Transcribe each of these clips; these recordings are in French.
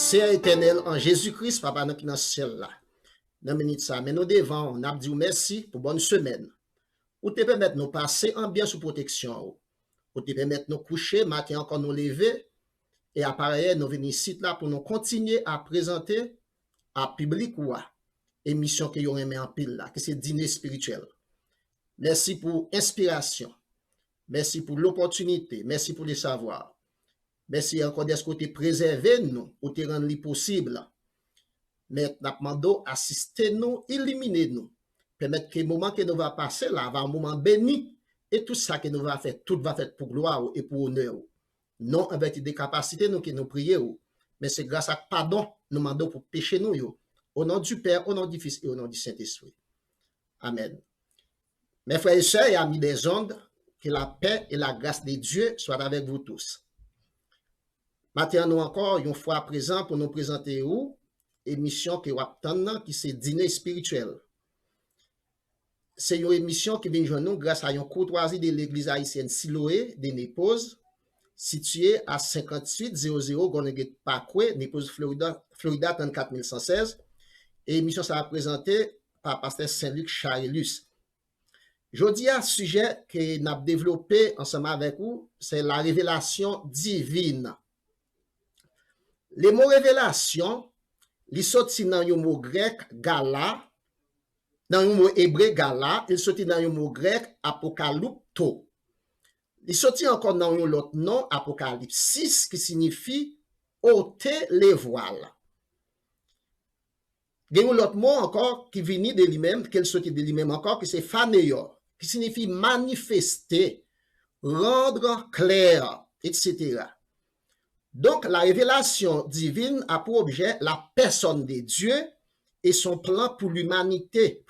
C'est éternel en Jésus-Christ, papa, nous qui dans le ciel là. Dans minute ça, mais nous devons, on a dit merci pour bonne semaine. Ou te permettre nous passer en bien sous protection. Ou te permettre nous coucher, matin encore nous lever. Et après, nous venons ici là pour nous continuer à présenter à public ou à émission que vous aimez en pile là, que c'est dîner spirituel. Merci pour inspiration. Merci pour l'opportunité. Merci pour le savoir. Merci encore de ce côté préserver nous, pour te rendre possible. Mais nous demandons assister nous, illuminer nous. Permettre que le moment que nous va passer là, va un moment béni. Et tout ça que nous va faire, tout va faire pour gloire et pour honneur. Non avec des capacités nous que nous prions. Mais c'est grâce à pardon, nous demandons pour pécher nous. Au nom du Père, au nom du Fils et au nom du Saint-Esprit. Amen. Mes frères et sœurs et amis des ondes, que la paix et la grâce de Dieu soient avec vous tous. Maintenant, nous encore, une fois présent pour nous présenter une émission que vous attendez, qui c'est Dîner spirituel. C'est une émission qui vient de nous grâce à une courtoisie de l'église haïtienne Siloé de Népose, située à 5800 Gonneguet Parkway, Népose, Florida 34116. Et l'émission sera présentée par pasteur Saint-Luc Charelus. Jeudi, un sujet que nous avons développé ensemble avec vous, c'est la révélation divine. Le mot révélation, il sorti dans un mot grec gala, dans un mot hébreu gala, il sorti dans un mot grec apocalypto. Il sorti encore dans un autre nom, apocalypsis, qui signifie ôter les voiles. Il y a un autre mot encore qui vient de lui-même, qui sorti de lui-même encore, qui c'est phanéo, qui signifie manifester, rendre clair, etc. Donc, la révélation divine a pour objet la personne de Dieu et son plan pour l'humanité.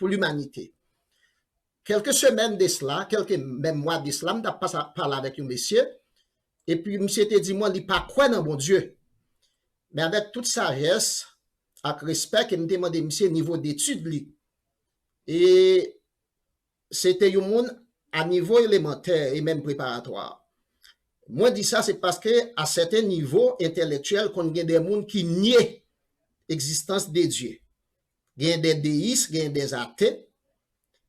Quelques semaines de cela, quelques même mois de cela, je pas parlé avec un monsieur, et puis monsieur te dit, moi, il pas quoi dans mon Dieu. Mais avec toute sagesse, avec respect, il me demandé, monsieur, niveau d'études, et c'était un monde à niveau élémentaire et même préparatoire. Moi, dis ça, c'est parce que à certains niveaux intellectuels, qu'on a des gens qui nient l'existence de Dieu. Il y a des déistes, il y a des athées.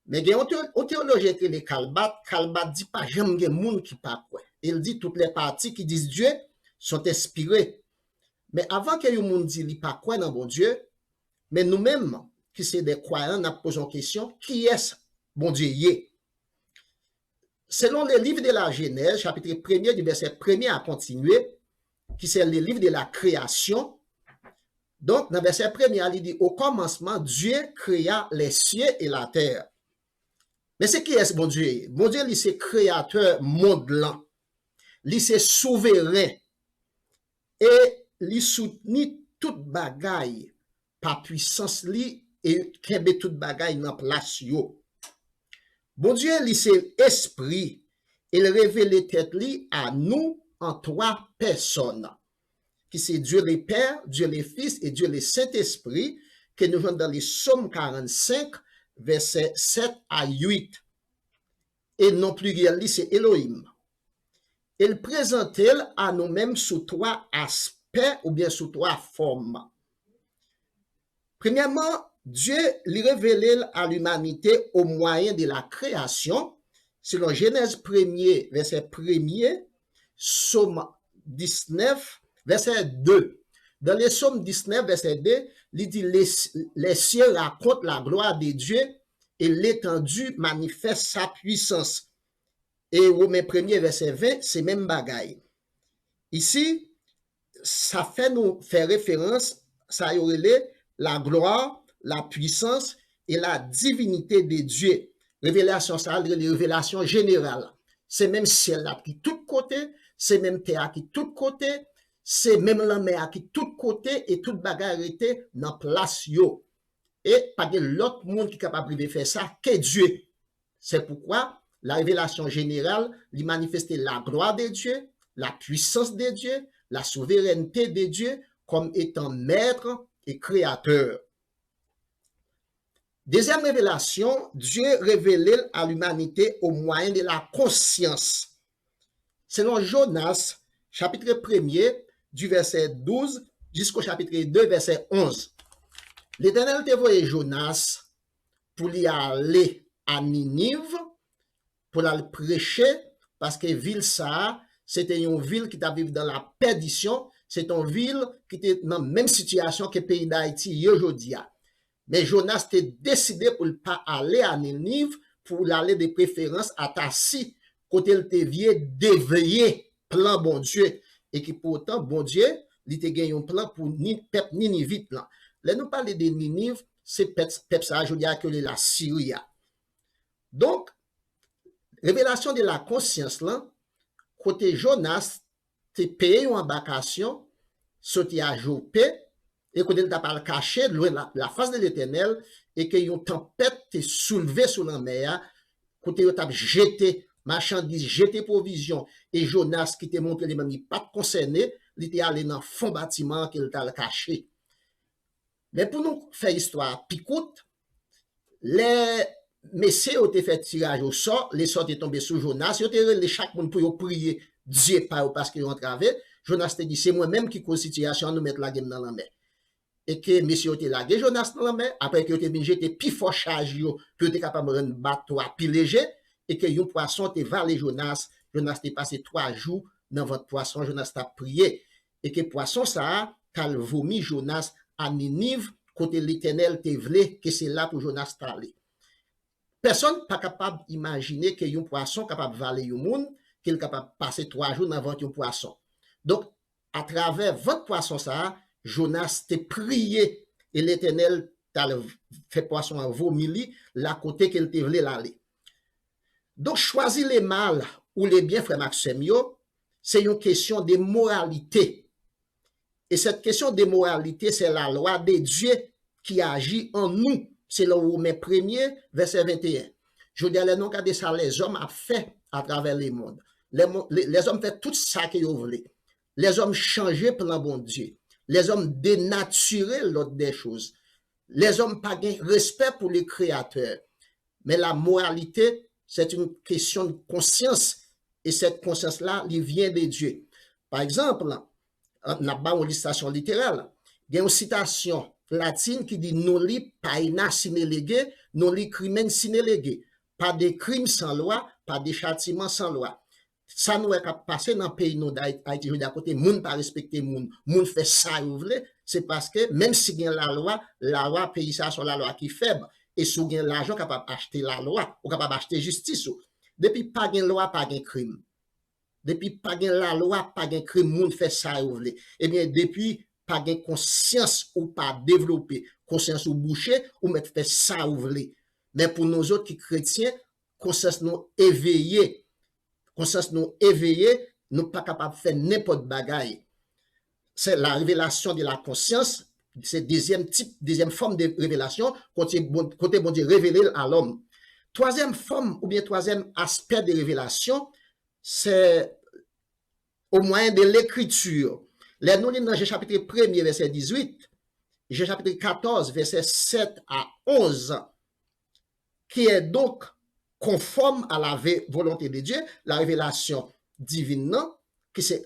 Mais il y a un théologien qui est Calbat. Calbat dit pas, j'aime des gens qui pas quoi. Il dit toutes les parties qui disent Dieu sont inspirées. Mais avant que les gens disent pas quoi dans bon Dieu, mais nous-mêmes, qui sommes des croyants, nous posons la question, qui est-ce bon Dieu y? Selon le livre de la Genèse, chapitre 1er, du verset 1er à continuer, qui c'est le livre de la création. Donc, dans le verset 1er, il dit, au commencement, Dieu créa les cieux et la terre. Mais c'est qui est ce bon Dieu? Bon Dieu, c'est créateur mondelant. Il c'est souverain. Et il soutenit toute bagaille par puissance li et kembe toute bagaille dans place yo. Bon Dieu, c'est esprit. Il révèle tête li à nous en trois personnes. Qui c'est Dieu le Père, Dieu le Fils et Dieu le Saint-Esprit, que nous voyons dans les Psaumes 45, versets 7 à 8. Et non plus li, c'est Elohim. Il présente à nous-mêmes sous trois aspects ou bien sous trois formes. Premièrement, Dieu lui révèle à l'humanité au moyen de la création, selon Genèse 1er, verset 1er, Psaume 19, verset 2. Dans les Psaume 19, verset 2, il dit les cieux racontent la gloire de Dieu et l'étendue manifeste sa puissance. Et Romains 1er, verset 20, c'est même bagaille. Ici, ça fait nous faire référence, ça y aurait la gloire, la puissance et la divinité de Dieu. Révélation, ça, les révélations générales. C'est même ciel là qui tout côté, c'est même terre qui tout côté, c'est même la mer qui tout côté et toute bagarre était dans place yo. Et pas de l'autre monde qui est capable de faire ça que Dieu. C'est pourquoi la révélation générale lui manifeste la gloire de Dieu, la puissance de Dieu, la souveraineté de Dieu comme étant maître et créateur. Deuxième révélation, Dieu révèle à l'humanité au moyen de la conscience. Selon Jonas, chapitre 1er, du verset 12 jusqu'au chapitre 2, verset 11. L'Éternel te voyé Jonas pour y aller à Ninive, pour aller prêcher, parce que ville ça, c'était une ville qui t'a vécu dans la perdition, c'est une ville qui était dans la même situation que le pays d'Haïti aujourd'hui. Mais Jonas t'a décidé pour ne pas aller à Ninive, pour aller de préférence à Tassi, côté le te déveiller plan bon Dieu, et qui pourtant, bon Dieu, il te gagné un plan pour peuple Ninive. Là, nous parlons de Ninive, c'est peuple ça, je dis que la Syrie. Donc, révélation de la conscience, là, côté Jonas, te payé une embarcation, sorti à Jopé, et côté il t'a pas caché, loin la face de l'Éternel, et que une tempête te soulevée sous la mer, côté il t'a jeté marchandises, jeté provisions, et Jonas qui te montré les mêmes pas concerné, il était allé dans le fond bâtiment qu'il t'a caché. Mais pour nous faire histoire picoute, les messieurs ont fait tirage au sort, les sorts étaient tombés sur Jonas, ils ont relé chaque monde pour prier Dieu parce qu'ils ont travaillé. Jonas te dit, c'est moi-même qui cause situation, nous mettre la game dans la mer. Et que messieurs ont lagé Jonas dans la mer, après que ont jeté plus fort charge, que ont capable de rendre bateau à plus léger, et que un poisson te valé Jonas. Jonas te passé 3 jours dans votre poisson, Jonas t'a prié. Et que poisson ça a vomi Jonas à Ninive, côté l'Éternel te voulait que c'est là pour Jonas t'aller. Personne pas capable d'imaginer que un poisson capable de valer un monde, qu'il est capable de passer 3 jours dans votre poisson. Donc, à travers votre poisson ça, Jonas te prié et l'Éternel t'a fait poisson à vomili, la côté qu'il te voulait l'aller. Donc, choisir les mal ou les biens, frère Maxime, c'est une question de moralité. Et cette question de moralité, c'est la loi de Dieu qui agit en nous. C'est le Romains 1er, verset 21. Je dis, les noms de ça, les hommes ont fait à travers le monde. Les hommes font tout ça qu'ils voulaient. Les hommes changent pour le bon Dieu. Les hommes dénaturent l'autre des choses. Les hommes pas de respect pour les créateurs. Mais la moralité, c'est une question de conscience. Et cette conscience-là, elle vient de Dieu. Par exemple, on a une citation littérale. Il y a une citation latine qui dit non li paina sine lege, non li crimen sine lege. Pas de crime sans loi, pas de châtiment sans loi. Ça nous est passé dans le pays d'Haïti, à côté, moun pas respecter moun fait ça, vous voulez, c'est parce que même si il y a la loi, pays ça sur la loi qui est faible, et si vous avez l'argent capable d'acheter la loi, ou capable d'acheter justice. Depuis pas de loi, pas de crime. Depuis pas de la loi, pas de crime, moun fait ça, vous voulez. Eh bien, depuis pas de conscience ou pas développer, conscience ou boucher, ou mettre fait ça, vous voulez. Mais pour nous autres qui chrétiens, conscience nous éveillée, conscience nous éveillée, nous pas capable de faire n'importe bagaille. C'est la révélation de la conscience, c'est deuxième forme de révélation, côté bon Dieu révélé à l'homme. Troisième forme ou bien troisième aspect de révélation, c'est au moyen de l'écriture. Les nous lisons dans Jean chapitre 1er, verset 18, Jean chapitre 14, verset 7 à 11, qui est donc conforme à la volonté de Dieu, la révélation divine, qui c'est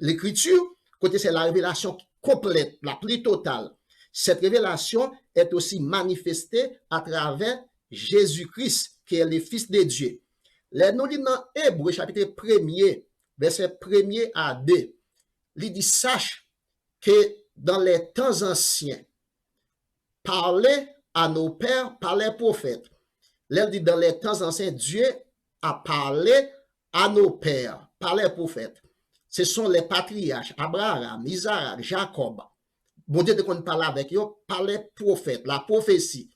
l'écriture, côté c'est la révélation complète, la plus totale. Cette révélation est aussi manifestée à travers Jésus-Christ, qui est le Fils de Dieu. Les nous lisons dans Hébreux chapitre 1er, verset 1er à 2, il dit, sache que dans les temps anciens, parler à nos pères par les prophètes. Là, dit, dans les temps anciens, Dieu a parlé à nos pères par les prophètes. Ce sont les patriarches, Abraham, Isaac, Jacob. Bon Dieu, qu'on parle avec eux, par les prophètes, la prophétie.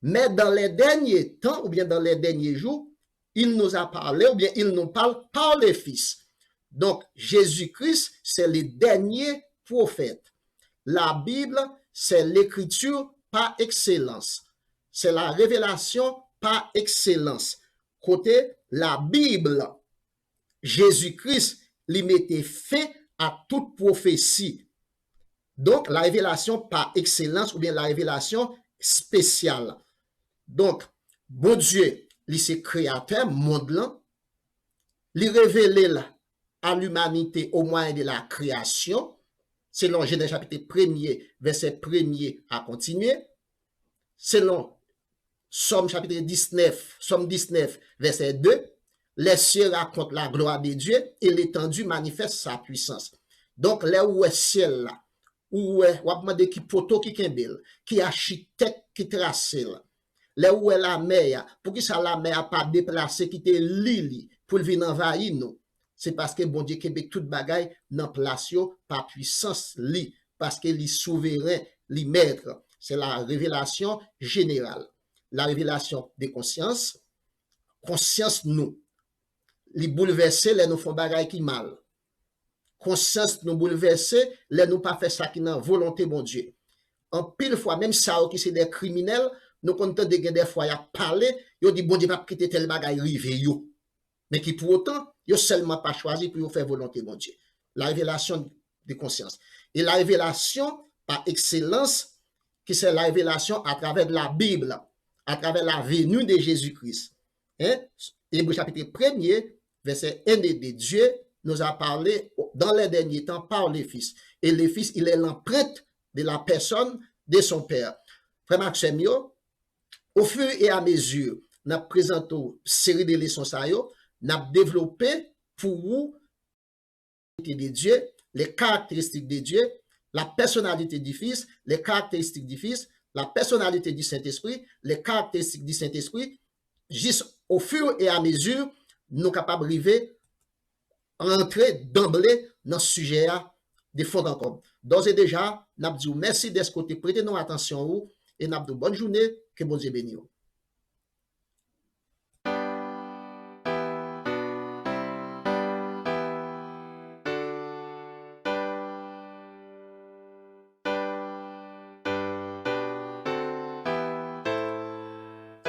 Mais dans les derniers temps, ou bien dans les derniers jours, il nous a parlé, ou bien il nous parle par les fils. Donc, Jésus-Christ, c'est le dernier prophète. La Bible, c'est l'écriture par excellence. C'est la révélation par excellence. Côté la Bible, Jésus-Christ lui mettait fin à toute prophétie. Donc, la révélation par excellence ou bien la révélation spéciale. Donc, bon Dieu, lui c'est créateur, monde là, lui révélé à l'humanité au moyen de la création. selon Genèse chapitre 1er, verset 1er à continuer, selon Somme chapitre 19, Somme 19, verset 2, les cieux racontent la gloire de Dieu et l'étendue manifeste sa puissance. Donc, là où est ciel là, où est, on va demander qui poto qui kembel, qui architecte qui trace là, là où est la mer, pour qui ça la mer a pas déplacé, qui te lili, pour venir envahir nous. C'est parce que bon Dieu Québec tout bagaille dans place yo par puissance li, parce que li souverain, li maître. C'est la révélation générale. La révélation des consciences, conscience nous, li bouleverser les nous font bagaille qui mal. Conscience nous bouleverser, les nous pas fait ça qui n'a volonté bon Dieu. En pile fois, même ça qui c'est des criminels, nous comptons de des fois y a parlé, yo dit bon Dieu pas quitter tel bagaille rive yo. Mais qui pour autant, yo seulement pas choisi pour faire volonté bon Dieu. La révélation de conscience. Et la révélation par excellence, qui c'est la révélation à travers de la Bible, à travers la venue de Jésus-Christ. Hein? Hébreux chapitre 1er, verset 1 de Dieu nous a parlé dans les derniers temps par le Fils. Et le Fils, il est l'empreinte de la personne de son Père. Frère Maxime, au fur et à mesure, nous avons présenté une série de leçons, nous avons développé pour vous de Dieu, les caractéristiques de Dieu, la personnalité du Fils, les caractéristiques du Fils, la personnalité du Saint-Esprit, les caractéristiques du Saint-Esprit, juste au fur et à mesure, nous sommes capables d'arriver rentrer d'emblée dans ce sujet de fond encore. D'ores et déjà, nous avons dit merci de ce côté, prêtez nous attention et nous avons dit bonne journée, que bon Dieu bénisse.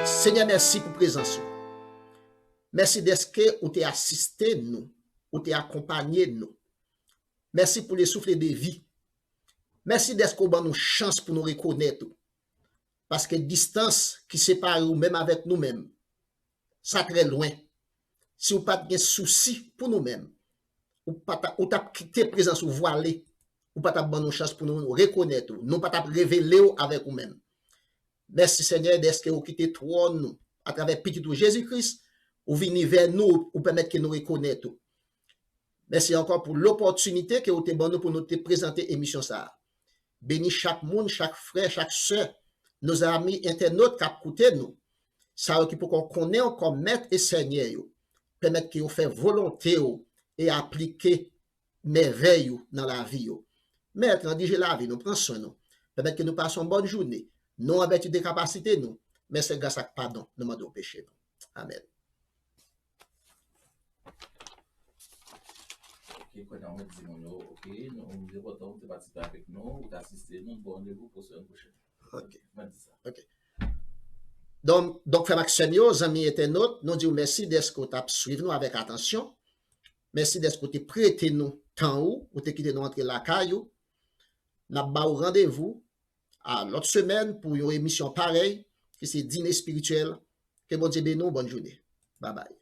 Seigneur, merci pour présence. Merci d'être que vous t'es assisté nous, vous t'es accompagné nous. Merci pour les souffles de vie. Merci d'être que vous avez nous chance pour nous reconnaître. Parce que distance qui sépare nous même avec nous-mêmes, ça très loin. Si vous n'avez pas de souci pour nous-mêmes, ou pas quitté présence ou voilé, ou pas de bonne chance pour nous reconnaître, nous pas révéler avec vous-même. Merci Seigneur d'être que vous quittez toi nous à travers petit Jésus-Christ, ou venez vers nous ou permettre que nous reconnaissons. Merci encore pour l'opportunité que vous avez donnée pour nous présenter l'émission ça. Bénis chaque monde, chaque frère, chaque soeur, nos amis internautes qui écoutent nous. Ça qui pour qu'on connaisse encore maître et Seigneur, permettre que vous fassiez volonté et appliquer merveille dans la vie. Maître, on dit la vie, nous prenons soin nous. Permettre que nous passons une bonne journée. Non avec des capacités, nous. Mais c'est grâce à pardon, nous demandons au péché. Amen. Ok, quand on dit ok, nous devons donc participer avec nous, ou d'assister nous, bon rendez-vous pour semaine prochaine. Ok. Ok. Donc, frère Maxime, amis internautes, nous disons merci d'être que vous avez suivi nous avec attention. Merci d'être que vous avez prêté nous temps ou vous avez quitté nous entre la caillou. Nous avons rendez-vous à l'autre semaine pour une émission pareille, qui c'est dîner spirituel. Que bon Dieu bénisse, bonne journée. Bye bye.